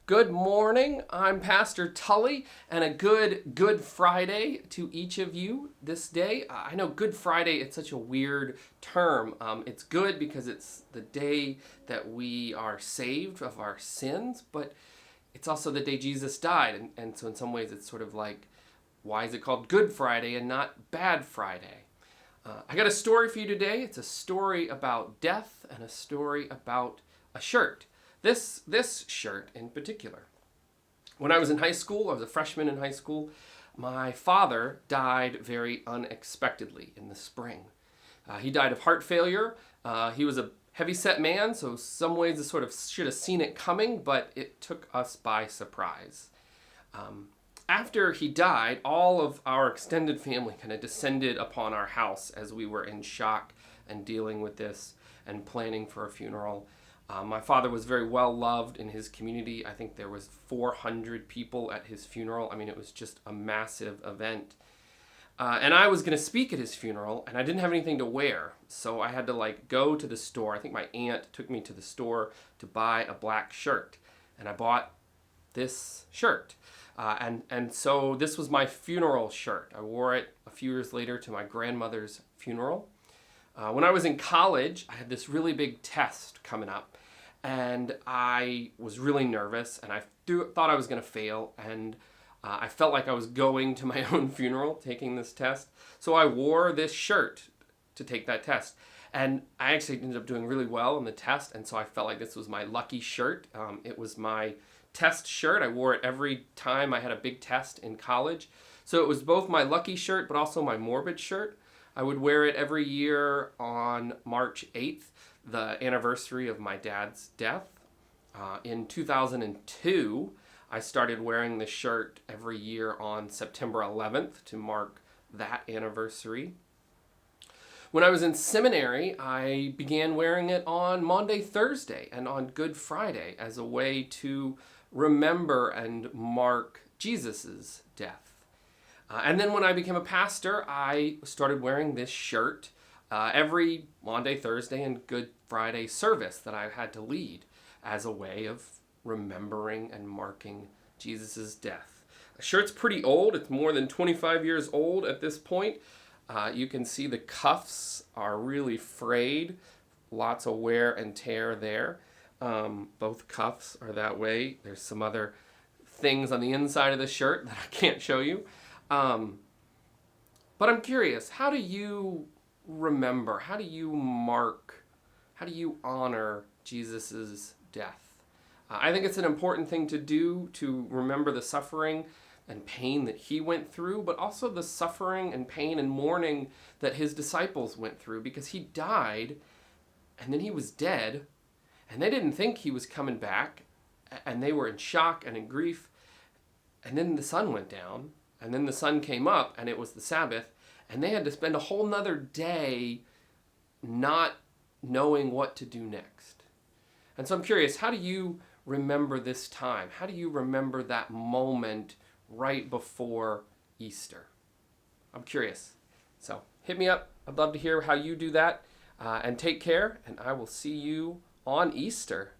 Good morning. I'm Pastor Tully, and a Good Friday to each of you this day. I know Good Friday, it's such a weird term. It's good because it's the day that we are saved of our sins, but it's also the day Jesus died. And so in some ways it's sort of like, why is it called Good Friday and not Bad Friday? I got a story for you today. It's a story about death and a story about a shirt. This shirt in particular. When I was in high school, I was a freshman in high school, my father died very unexpectedly in the spring. He died of heart failure. He was a heavy-set man, so some ways it sort of should have seen it coming, but it took us by surprise. After he died, all of our extended family kind of descended upon our house as we were in shock and dealing with this and planning for a funeral. My father was very well loved in his community. I think there was 400 people at his funeral. I mean, it was just a massive event. And I was going to speak at his funeral, and I didn't have anything to wear. So I had to go to the store. I think my aunt took me to the store to buy a black shirt. And I bought this shirt. And so this was my funeral shirt. I wore it a few years later to my grandmother's funeral. When I was in college, I had this really big test coming up, and I was really nervous, and I thought I was going to fail, and I felt like I was going to my own funeral taking this test. So I wore this shirt to take that test, and I actually ended up doing really well in the test, and so I felt like this was my lucky shirt. It was my test shirt. I wore it every time I had a big test in college. So it was both my lucky shirt, but also my morbid shirt. I would wear it every year on March 8th, the anniversary of my dad's death. In 2002, I started wearing this shirt every year on September 11th to mark that anniversary. When I was in seminary, I began wearing it on Maundy, Thursday, and on Good Friday as a way to remember and mark Jesus's death. And then when I became a pastor, I started wearing this shirt every Maundy, Thursday, and Good Friday service that I had to lead as a way of remembering and marking Jesus' death. The shirt's pretty old. It's more than 25 years old at this point. You can see the cuffs are really frayed. Lots of wear and tear there. Both cuffs are that way. There's some other things on the inside of the shirt that I can't show you. But I'm curious, how do you remember, how do you mark, how do you honor Jesus' death? I think it's an important thing to do, to remember the suffering and pain that he went through, but also the suffering and pain and mourning that his disciples went through, because he died and then he was dead and they didn't think he was coming back, and they were in shock and in grief. And then the sun went down. And then the sun came up, and it was the Sabbath, and they had to spend a whole nother day not knowing what to do next. And so I'm curious, how do you remember this time? How do you remember that moment right before Easter? I'm curious. So hit me up. I'd love to hear how you do that. And take care, and I will see you on Easter.